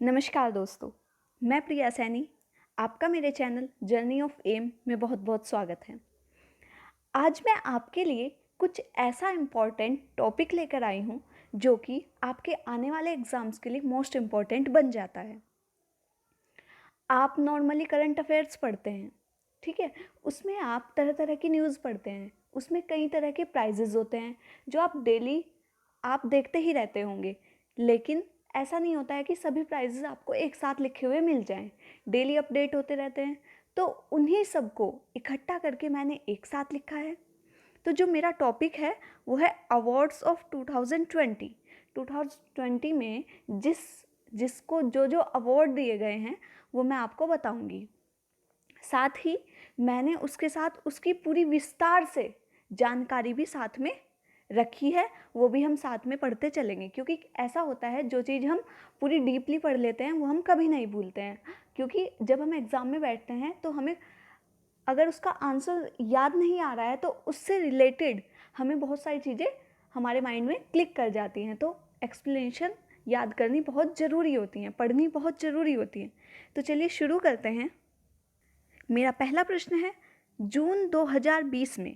नमस्कार दोस्तों, मैं प्रिया सैनी। आपका मेरे चैनल जर्नी ऑफ एम में बहुत बहुत स्वागत है। आज मैं आपके लिए कुछ ऐसा इम्पॉर्टेंट टॉपिक लेकर आई हूँ जो कि आपके आने वाले एग्ज़ाम्स के लिए मोस्ट इम्पॉर्टेंट बन जाता है। आप नॉर्मली करंट अफेयर्स पढ़ते हैं, ठीक है। उसमें आप तरह तरह की न्यूज़ पढ़ते हैं, उसमें कई तरह के प्राइजेज़ होते हैं जो आप डेली आप देखते ही रहते होंगे। लेकिन ऐसा नहीं होता है कि सभी प्राइजेज़ आपको एक साथ लिखे हुए मिल जाएं, डेली अपडेट होते रहते हैं। तो उन्हीं सबको इकट्ठा करके मैंने एक साथ लिखा है। तो जो मेरा टॉपिक है वो है अवार्ड्स ऑफ 2020। 2020 में जिसको जो जो अवार्ड दिए गए हैं वो मैं आपको बताऊंगी। साथ ही मैंने उसके साथ उसकी पूरी विस्तार से जानकारी भी साथ में रखी है, वो भी हम साथ में पढ़ते चलेंगे। क्योंकि ऐसा होता है जो चीज़ हम पूरी डीपली पढ़ लेते हैं वो हम कभी नहीं भूलते हैं। क्योंकि जब हम एग्ज़ाम में बैठते हैं तो हमें अगर उसका आंसर याद नहीं आ रहा है तो उससे रिलेटेड हमें बहुत सारी चीज़ें हमारे माइंड में क्लिक कर जाती हैं। तो एक्सप्लेनेशन याद करनी बहुत ज़रूरी होती हैं, पढ़नी बहुत ज़रूरी होती है। तो चलिए शुरू करते हैं। मेरा पहला प्रश्न है, जून 2020 में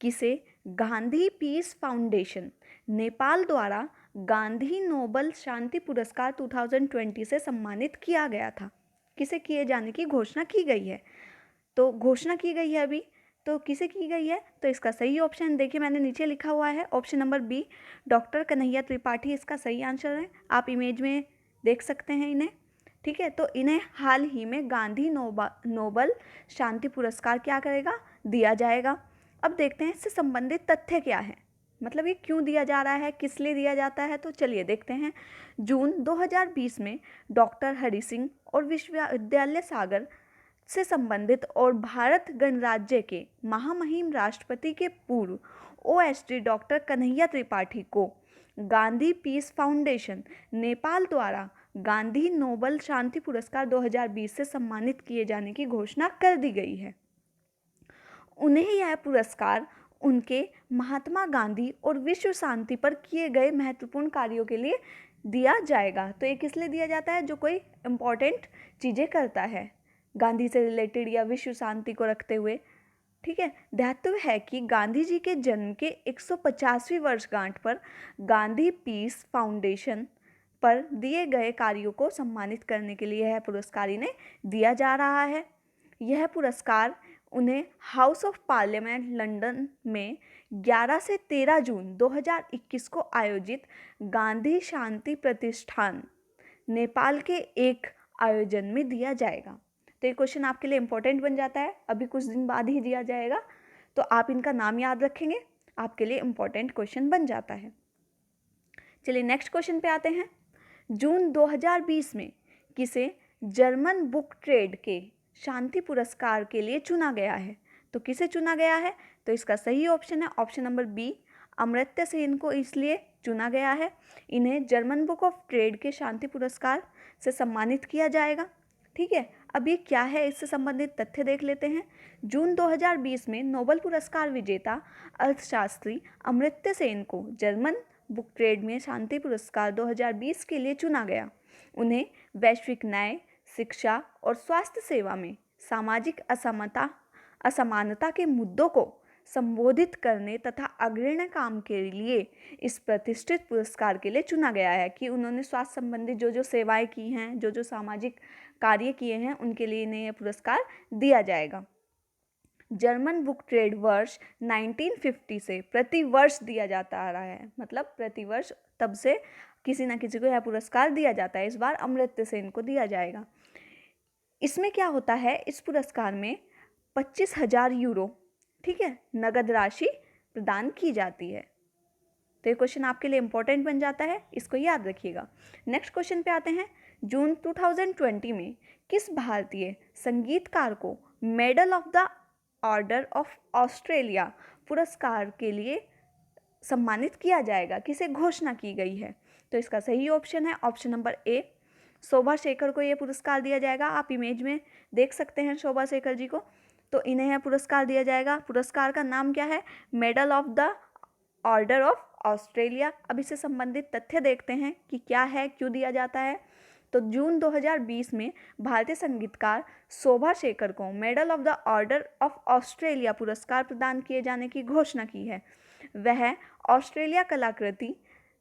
किसे गांधी पीस फाउंडेशन नेपाल द्वारा गांधी नोबल शांति पुरस्कार 2020 से सम्मानित किया गया था? किसे किए जाने की घोषणा की गई है? तो घोषणा की गई है अभी, तो किसे की गई है? तो इसका सही ऑप्शन देखिए मैंने नीचे लिखा हुआ है, option number B, doctor Kanhaiya Tripathi इसका सही आंसर है। आप इमेज में देख सकते हैं इन्हें, ठीक है। तो इन्हें हाल ही में गांधी नोबल शांति पुरस्कार क्या करेगा, दिया जाएगा। अब देखते हैं इससे संबंधित तथ्य क्या है, मतलब ये क्यों दिया जा रहा है, किस लिए दिया जाता है। तो चलिए देखते हैं। जून 2020 में डॉक्टर हरि सिंह और विश्वविद्यालय सागर से संबंधित और भारत गणराज्य के महामहिम राष्ट्रपति के पूर्व ओएसडी डॉक्टर कन्हैया त्रिपाठी को गांधी पीस फाउंडेशन नेपाल द्वारा गांधी नोबल शांति पुरस्कार 2020 से सम्मानित किए जाने की घोषणा कर दी गई है। उन्हें यह पुरस्कार उनके महात्मा गांधी और विश्व शांति पर किए गए महत्वपूर्ण कार्यों के लिए दिया जाएगा। तो ये किस लिए दिया जाता है? जो कोई इम्पोर्टेंट चीज़ें करता है गांधी से रिलेटेड या विश्व शांति को रखते हुए, ठीक है। ध्यातव्य है कि गांधी जी के जन्म के 150वीं वर्षगांठ पर गांधी पीस फाउंडेशन पर दिए गए कार्यों को सम्मानित करने के लिए यह पुरस्कार इन्हें दिया जा रहा है। यह पुरस्कार उन्हें हाउस ऑफ पार्लियामेंट लंदन में 11 से 13 जून 2021 को आयोजित गांधी शांति प्रतिष्ठान नेपाल के एक आयोजन में दिया जाएगा। तो ये क्वेश्चन आपके लिए इम्पोर्टेंट बन जाता है, अभी कुछ दिन बाद ही दिया जाएगा। तो आप इनका नाम याद रखेंगे, आपके लिए इम्पोर्टेंट क्वेश्चन बन जाता है। चलिए नेक्स्ट क्वेश्चन पे आते हैं। जून 2020 में किसे जर्मन बुक ट्रेड के शांति पुरस्कार के लिए चुना गया है? तो किसे चुना गया है? तो इसका सही ऑप्शन है option number B, Amartya Sen को इसलिए चुना गया है। इन्हें जर्मन बुक ऑफ ट्रेड के शांति पुरस्कार से सम्मानित किया जाएगा, ठीक है। अब ये क्या है, इससे संबंधित तथ्य देख लेते हैं। जून 2020 में नोबेल पुरस्कार विजेता अर्थशास्त्री अमर्त्य सेन को जर्मन बुक ट्रेड में शांति पुरस्कार 2020 के लिए चुना गया। उन्हें वैश्विक न्याय, शिक्षा और स्वास्थ्य सेवा में सामाजिक असमानता के मुद्दों को संबोधित करने तथा अग्रणी काम के लिए इस प्रतिष्ठित पुरस्कार के लिए चुना गया है। कि उन्होंने स्वास्थ्य संबंधी जो जो सेवाएं की हैं, जो जो सामाजिक कार्य किए हैं, उनके लिए इन्हें यह पुरस्कार दिया जाएगा। जर्मन बुक ट्रेड वर्ष 1950 से प्रति वर्ष दिया जाता आ रहा है, मतलब प्रति वर्ष तब से किसी न किसी को यह पुरस्कार दिया जाता है। इस बार अमर्त्य सेन को दिया जाएगा। इसमें क्या होता है, इस पुरस्कार में 25,000 यूरो, ठीक है, नगद राशि प्रदान की जाती है। तो ये क्वेश्चन आपके लिए इंपॉर्टेंट बन जाता है, इसको याद रखिएगा। नेक्स्ट क्वेश्चन पे आते हैं। जून 2020 में किस भारतीय संगीतकार को medal of the order of Australia पुरस्कार के लिए सम्मानित किया जाएगा? किसे घोषणा की गई है? तो इसका सही ऑप्शन है ऑप्शन नंबर ए, शोभा शेखर को यह पुरस्कार दिया जाएगा। आप इमेज में देख सकते हैं शोभा शेखर जी को। तो इन्हें यह पुरस्कार दिया जाएगा। पुरस्कार का नाम क्या है? Medal of the order of Australia. अब इससे संबंधित तथ्य देखते हैं कि क्या है, क्यों दिया जाता है। तो जून 2020 में भारतीय संगीतकार शोभा शेखर को medal of the order of Australia पुरस्कार प्रदान किए जाने की घोषणा की है। वह ऑस्ट्रेलिया कलाकृति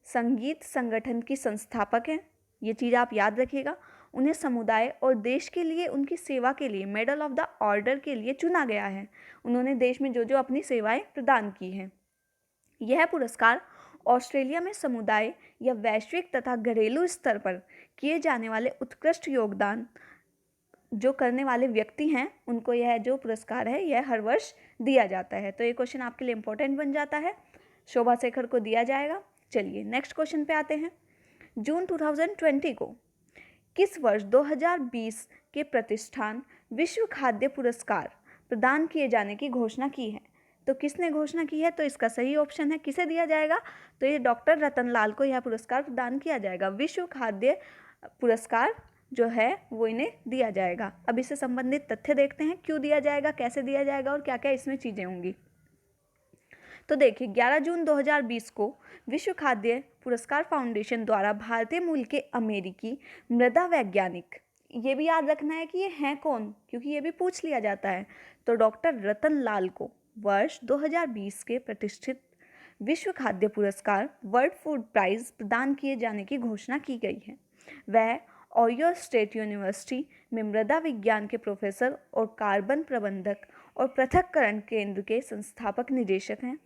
संगीत संगठन की संस्थापक हैं। ये चीज़ आप याद रखिएगा। उन्हें समुदाय और देश के लिए उनकी सेवा के लिए मेडल ऑफ द ऑर्डर के लिए चुना गया है। उन्होंने देश में जो जो अपनी सेवाएं प्रदान की हैं। यह पुरस्कार ऑस्ट्रेलिया में समुदाय या वैश्विक तथा घरेलू स्तर पर किए जाने वाले उत्कृष्ट योगदान जो करने वाले व्यक्ति हैं उनको यह जो पुरस्कार है यह हर वर्ष दिया जाता है। तो ये क्वेश्चन आपके लिए इम्पोर्टेंट बन जाता है, शोभा शेखर को दिया जाएगा। चलिए नेक्स्ट क्वेश्चन पे आते हैं। जून 2020 को किस वर्ष 2020 के प्रतिष्ठान विश्व खाद्य पुरस्कार प्रदान किए जाने की घोषणा की है? तो किसने घोषणा की है? तो इसका सही ऑप्शन है किसे दिया जाएगा? तो ये डॉक्टर रतन लाल को यह पुरस्कार प्रदान किया जाएगा। विश्व खाद्य पुरस्कार जो है वो इन्हें दिया जाएगा। अब इससे संबंधित तथ्य देखते हैं, क्यों दिया जाएगा, कैसे दिया जाएगा और क्या क्या इसमें चीज़ें होंगी। तो देखिए 11 जून 2020 को विश्व खाद्य पुरस्कार फाउंडेशन द्वारा भारतीय मूल के अमेरिकी मृदा वैज्ञानिक, ये भी याद रखना है कि ये हैं कौन, क्योंकि ये भी पूछ लिया जाता है, तो डॉक्टर रतन लाल को वर्ष 2020 के प्रतिष्ठित विश्व खाद्य पुरस्कार वर्ल्ड फूड प्राइज प्रदान किए जाने की घोषणा की गई है। वह ओयो स्टेट यूनिवर्सिटी में मृदा विज्ञान के प्रोफेसर और कार्बन प्रबंधक और पृथक्करण केंद्र के संस्थापक निदेशक हैं।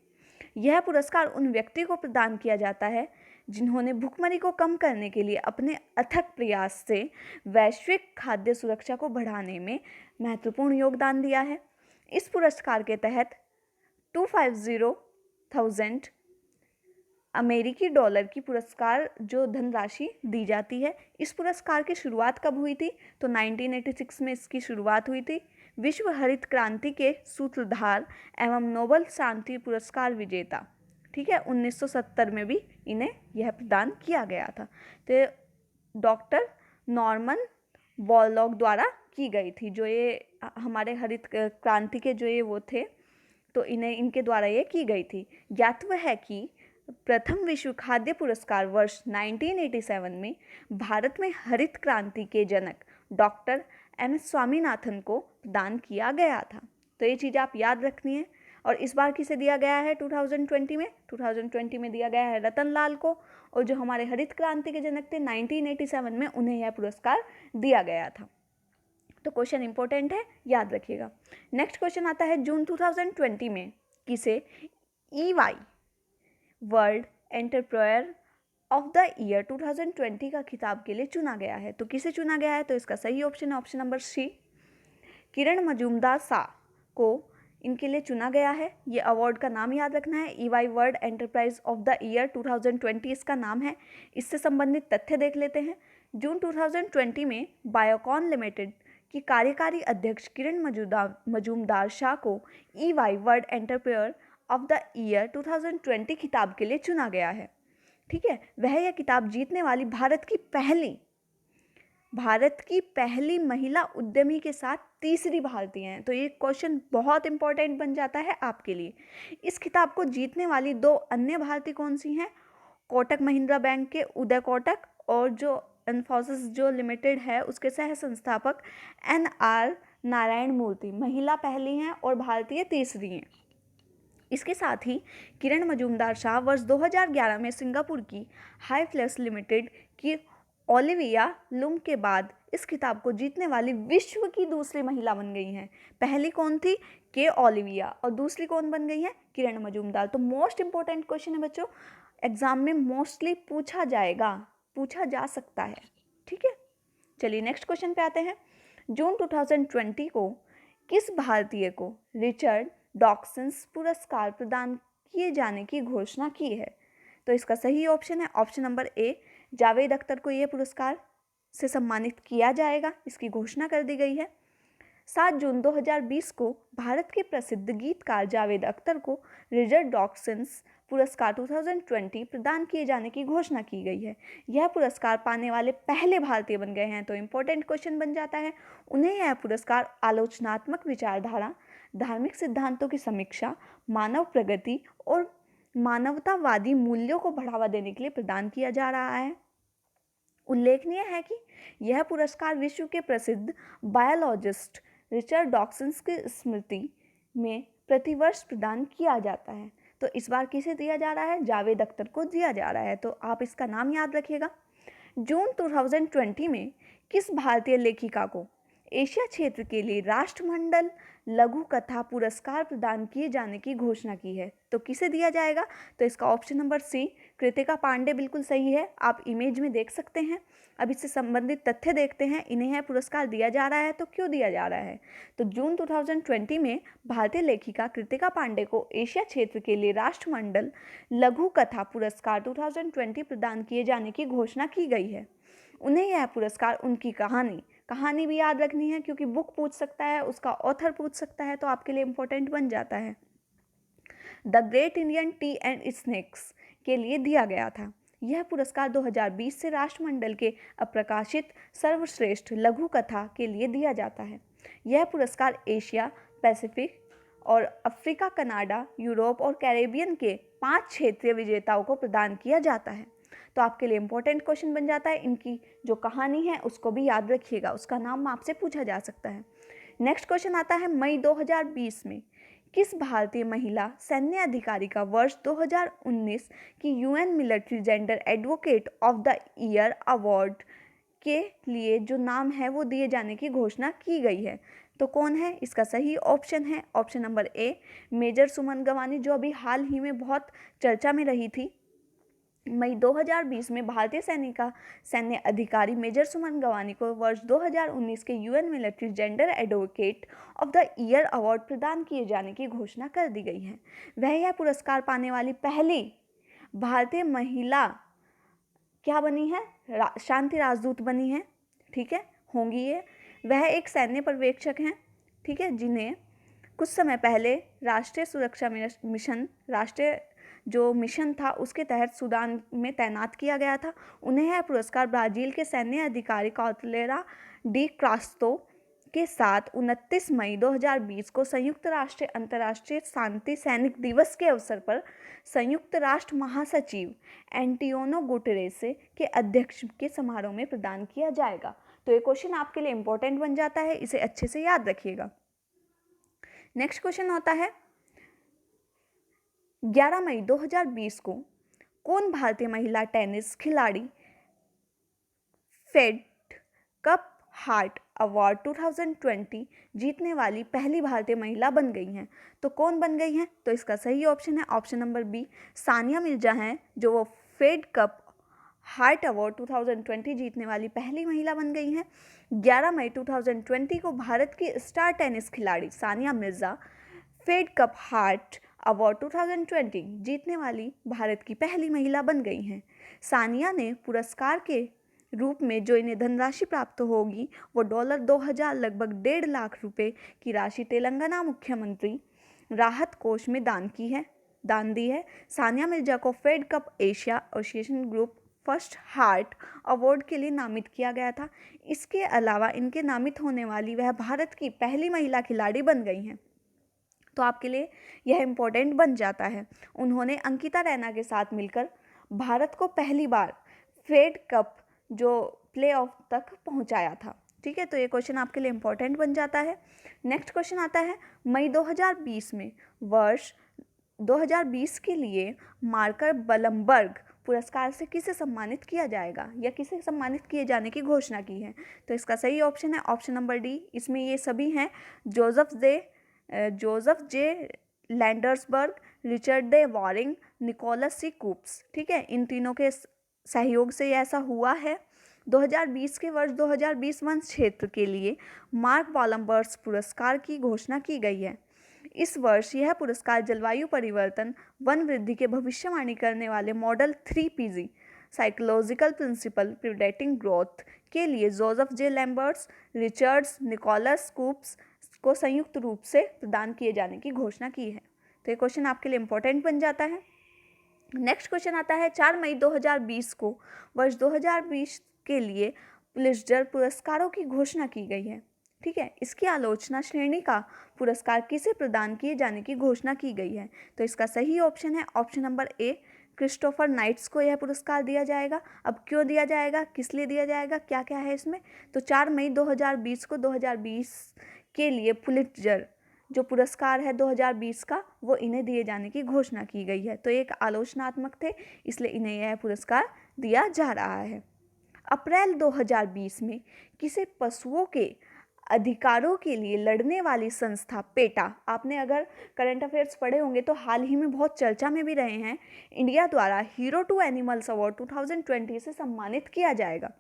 यह पुरस्कार उन व्यक्ति को प्रदान किया जाता है जिन्होंने भुखमरी को कम करने के लिए अपने अथक प्रयास से वैश्विक खाद्य सुरक्षा को बढ़ाने में महत्वपूर्ण योगदान दिया है। इस पुरस्कार के तहत 250,000 अमेरिकी डॉलर की पुरस्कार जो धनराशि दी जाती है। इस पुरस्कार की शुरुआत कब हुई थी? तो 1986 में इसकी शुरुआत हुई थी। विश्व हरित क्रांति के सूत्रधार एवं नोबेल शांति पुरस्कार विजेता, ठीक है, 1970 में भी इन्हें यह प्रदान किया गया था। तो डॉक्टर नॉर्मन बोरलॉग द्वारा की गई थी। जो ये हमारे हरित क्रांति के जो ये वो थे, तो इन्हें इनके द्वारा ये की गई थी। ज्ञातव्य है कि प्रथम विश्व खाद्य पुरस्कार वर्ष 1987 में भारत में हरित क्रांति के जनक डॉक्टर एम.एस. स्वामीनाथन को प्रदान किया गया था। तो ये चीज़ आप याद रखनी है। और इस बार किसे दिया गया है 2020 में? 2020 में दिया गया है रतन लाल को, और जो हमारे हरित क्रांति के जनक थे 1987 में उन्हें यह पुरस्कार दिया गया था। तो क्वेश्चन इंपॉर्टेंट है, याद रखिएगा। नेक्स्ट क्वेश्चन आता है जून 2020 में किसे EY world entrepreneur of the year 2020 का खिताब के लिए चुना गया है? तो किसे चुना गया है? तो इसका सही ऑप्शन है ऑप्शन नंबर सी, किरण मजूमदार शाह को इनके लिए चुना गया है। ये अवार्ड का नाम याद रखना है, EY world enterprise of the year 2020 इसका नाम है। इससे संबंधित तथ्य देख लेते हैं। जून 2020 में बायोकॉन लिमिटेड की कार्यकारी अध्यक्ष किरण मजूमदार शाह को EY world entrepreneur of the year 2020 खिताब के लिए चुना गया है, ठीक है। वह यह किताब जीतने वाली भारत की पहली महिला उद्यमी के साथ तीसरी भारतीय हैं। तो ये क्वेश्चन बहुत इंपॉर्टेंट बन जाता है आपके लिए। इस खिताब को जीतने वाली दो अन्य भारतीय कौन सी हैं? कोटक महिंद्रा बैंक के उदय कोटक और जो इन्फोसिस जो लिमिटेड है उसके सह संस्थापक NR नारायण मूर्ति, महिला पहली हैं और भारतीय तीसरी हैं। इसके साथ ही किरण मजूमदार शाह वर्ष 2011 में सिंगापुर की हाईफ्लेक्स लिमिटेड की ओलिविया लुम के बाद इस खिताब को जीतने वाली विश्व की दूसरी महिला बन गई हैं। पहली कौन थी? के ओलिविया, और दूसरी कौन बन गई है? किरण मजूमदार। तो मोस्ट इंपॉर्टेंट क्वेश्चन है बच्चों, एग्जाम में मोस्टली पूछा जा सकता है, ठीक है। चलिए नेक्स्ट क्वेश्चन पे आते हैं। जून 2020 को किस भारतीय को रिचर्ड डॉक्सन्स पुरस्कार प्रदान किए जाने की घोषणा की है? तो इसका सही ऑप्शन है ऑप्शन नंबर ए, जावेद अख्तर को यह पुरस्कार से सम्मानित किया जाएगा, इसकी घोषणा कर दी गई है। 7 जून 2020 को भारत के प्रसिद्ध गीतकार जावेद अख्तर को रिचर्ड डॉक्सन्स पुरस्कार 2020 प्रदान किए जाने की घोषणा की गई है। यह पुरस्कार पाने वाले पहले भारतीय बन गए हैं। तो इम्पोर्टेंट क्वेश्चन बन जाता है। उन्हें यह पुरस्कार आलोचनात्मक विचारधारा, धार्मिक सिद्धांतों की समीक्षा, मानव प्रगति और मानवतावादी मूल्यों को बढ़ावा देने के लिए प्रदान किया जा रहा है। उल्लेखनीय है कि यह पुरस्कार विश्व के प्रसिद्ध बायोलॉजिस्ट रिचर्ड डॉक्सन की स्मृति में प्रतिवर्ष प्रदान किया जाता है। तो इस बार किसे दिया जा रहा है? जावेद अख्तर को दिया जा रहा है, तो आप इसका नाम याद रखिएगा। जून 2020 में किस भारतीय लेखिका को एशिया क्षेत्र के लिए राष्ट्रमंडल लघु कथा पुरस्कार प्रदान किए जाने की घोषणा की है? तो किसे दिया जाएगा? तो इसका option number C Kritika Pandey बिल्कुल सही है, आप इमेज में देख सकते हैं। अब इससे संबंधित तथ्य देखते हैं, इन्हें यह पुरस्कार दिया जा रहा है तो क्यों दिया जा रहा है? तो जून 2020 में भारतीय लेखिका कृतिका पांडे को एशिया क्षेत्र के लिए राष्ट्रमंडल लघु कथा पुरस्कार 2020 प्रदान किए जाने की घोषणा की गई है। उन्हें यह पुरस्कार उनकी कहानी भी याद रखनी है, क्योंकि बुक पूछ सकता है, उसका ऑथर पूछ सकता है, तो आपके लिए इंपॉर्टेंट बन जाता है। The great Indian T and snacks के लिए दिया गया था। यह पुरस्कार 2020 से राष्ट्रमंडल के अप्रकाशित सर्वश्रेष्ठ लघु कथा के लिए दिया जाता है। यह पुरस्कार एशिया, पैसिफिक और अफ्रीका, कनाडा, यूरोप और कैरेबियन के 5 क्षेत्रीय विजेताओं को प्रदान किया जाता है। तो आपके लिए इंपॉर्टेंट क्वेश्चन बन जाता है, इनकी जो कहानी है उसको भी याद रखिएगा, उसका नाम आपसे पूछा जा सकता है। नेक्स्ट क्वेश्चन आता है, मई 2020 में किस भारतीय महिला सैन्य अधिकारी का वर्ष 2019 की UN military gender advocate of the year award के लिए जो नाम है वो दिए जाने की घोषणा की गई है? तो कौन है? इसका सही ऑप्शन है ऑप्शन नंबर ए, मेजर सुमन गवानी, जो अभी हाल ही में बहुत चर्चा में रही थी। मई 2020 में भारतीय सैन्य अधिकारी मेजर सुमन गवानी को वर्ष 2019 के UN military gender advocate of the year award प्रदान किए जाने की घोषणा कर दी गई है। वह यह पुरस्कार पाने वाली पहली भारतीय महिला क्या बनी है? शांति राजदूत बनी है, ठीक है, होंगी ये। वह एक सैन्य पर्यवेक्षक हैं, ठीक है, जिन्हें कुछ समय पहले राष्ट्रीय सुरक्षा मिशन, राष्ट्रीय जो मिशन था उसके तहत सूडान में तैनात किया गया था। उन्हें यह पुरस्कार ब्राज़ील के सैन्य अधिकारी कॉलेरा डी क्रास्तो के साथ 29 मई 2020 को संयुक्त राष्ट्र अंतर्राष्ट्रीय शांति सैनिक दिवस के अवसर पर संयुक्त राष्ट्र महासचिव एंटियोनो गुटेरेस के अध्यक्ष के समारोह में प्रदान किया जाएगा। तो ये क्वेश्चन आपके लिए इंपॉर्टेंट बन जाता है, इसे अच्छे से याद रखिएगा। नेक्स्ट क्वेश्चन होता है, 11 मई 2020 को कौन भारतीय महिला टेनिस खिलाड़ी फेड कप हार्ट अवार्ड 2020 जीतने वाली पहली भारतीय महिला बन गई हैं? तो कौन बन गई हैं? तो इसका सही ऑप्शन है option number B, Sania Mirza हैं, जो वो फेड कप हार्ट अवार्ड 2020 जीतने वाली पहली महिला बन गई हैं। 11 मई 2020 को भारत की स्टार टेनिस खिलाड़ी Sania Mirza Fed Cup heart award 2020 जीतने वाली भारत की पहली महिला बन गई हैं। सानिया ने पुरस्कार के रूप में जो इन्हें धनराशि प्राप्त होगी वो $2000 लगभग 1.5 लाख रुपए की राशि तेलंगाना मुख्यमंत्री राहत कोष में दान दी है। सानिया मिर्जा को Fed Cup Asia association group first heart award के लिए नामित किया गया था। इसके अलावा इनके नामित होने वाली वह भारत की पहली महिला खिलाड़ी बन गई हैं। तो आपके लिए यह इम्पोर्टेंट बन जाता है। उन्होंने अंकिता रैना के साथ मिलकर भारत को पहली बार फेड कप जो प्ले ऑफ तक पहुंचाया था, ठीक है। तो ये क्वेश्चन आपके लिए इम्पोर्टेंट बन जाता है। नेक्स्ट क्वेश्चन आता है, मई 2020 में वर्ष 2020 के लिए मार्कर बलमबर्ग पुरस्कार से किसे सम्मानित किया जाएगा या किसे सम्मानित किए जाने की घोषणा की है? तो इसका सही ऑप्शन है ऑप्शन नंबर डी। इसमें ये सभी हैं, जोसेफ जे लैंडर्सबर्ग, रिचर्ड डे वॉरिंग, निकोलस सी कूप्स, ठीक है। इन तीनों के सहयोग से ऐसा हुआ है। 2020 के वर्ष 2020 वन क्षेत्र के लिए मार्क वालमबर्ग पुरस्कार की घोषणा की गई है। इस वर्ष यह पुरस्कार जलवायु परिवर्तन, वन वृद्धि के भविष्यवाणी करने वाले model 3PG psychological principle predicting growth के लिए Joseph J Lamberts, Richards, Nicholas Coops को संयुक्त रूप से प्रदान किए जाने की घोषणा की है। तो ये क्वेश्चन आपके लिए इंपॉर्टेंट बन जाता है। नेक्स्ट क्वेश्चन आता है, 4 मई 2020 को वर्ष 2020 के लिए पुलित्जर पुरस्कारों की घोषणा की गई है, ठीक है। इसकी आलोचना श्रेणी का पुरस्कार किसे प्रदान किए जाने की घोषणा की गई है? तो इसका सही ऑप्शन है option number A, Christopher Knights को यह पुरस्कार दिया जाएगा। अब क्यों दिया जाएगा, किस लिए दिया जाएगा, क्या क्या है इसमें, तो 4 मई 2020 को 2020 के लिए पुलिट्जर जो पुरस्कार है 2020 का, वो इन्हें दिए जाने की घोषणा की गई है। तो एक आलोचनात्मक थे, इसलिए इन्हें यह पुरस्कार दिया जा रहा है। अप्रैल 2020 में किसी पशुओं के अधिकारों के लिए लड़ने वाली संस्था पेटा, आपने अगर करंट अफेयर्स पढ़े होंगे तो हाल ही में बहुत चर्चा में भी रहे हैं, इंडिया द्वारा हीरो टू एनिमल्स अवार्ड 2020 से सम्मानित किया जाएगा।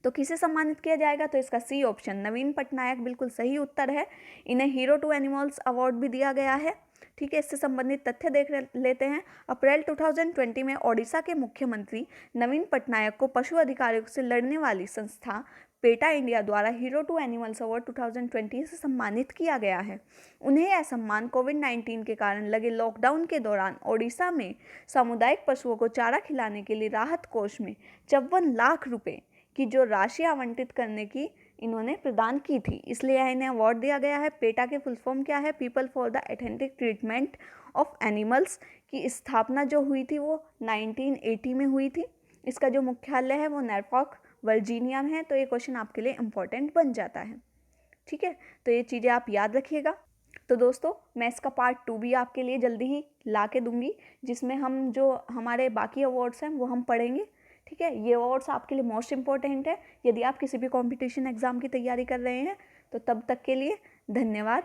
तो किसे सम्मानित किया जाएगा, तो इसका सी ऑप्शन नवीन पटनायक बिल्कुल सही उत्तर है। इन्हें हीरो टू एनिमल्स अवार्ड भी दिया गया है। ठीक है, इससे संबंधित तथ्य देख लेते हैं। अप्रैल 2020 में ओडिशा के मुख्यमंत्री नवीन पटनायक को पशु अधिकारों से लड़ने वाली संस्था पेटा इंडिया द्वारा हीरो टू एनिमल्स अवार्ड 2020 से सम्मानित किया गया है। उन्हें यह सम्मान कोविड-19 के कारण लगे लॉकडाउन के दौरान ओडिशा में सामुदायिक पशुओं को चारा खिलाने के लिए राहत कोष में 54 लाख रुपए की जो राशि आवंटित करने की इन्होंने प्रदान की थी, इसलिए इन्हें अवार्ड दिया गया है। पेटा के फुल फॉर्म क्या है, people for the authentic treatment of animals की स्थापना जो हुई थी वो 1980 में हुई थी। इसका जो मुख्यालय है वो नॉर्फॉक वर्जीनिया में है। तो ये क्वेश्चन आपके लिए इम्पोर्टेंट बन जाता है। ठीक है, तो ये चीज़ें आप याद रखिएगा। तो दोस्तों, मैं इसका पार्ट 2 भी आपके लिए जल्दी ही ला के दूंगी, जिसमें हम जो हमारे बाकी अवार्ड्स हैं वो हम पढ़ेंगे। ठीक है, ये अवार्ड्स आपके लिए मोस्ट इम्पॉर्टेंट है यदि आप किसी भी कंपटीशन एग्जाम की तैयारी कर रहे हैं। तो तब तक के लिए धन्यवाद।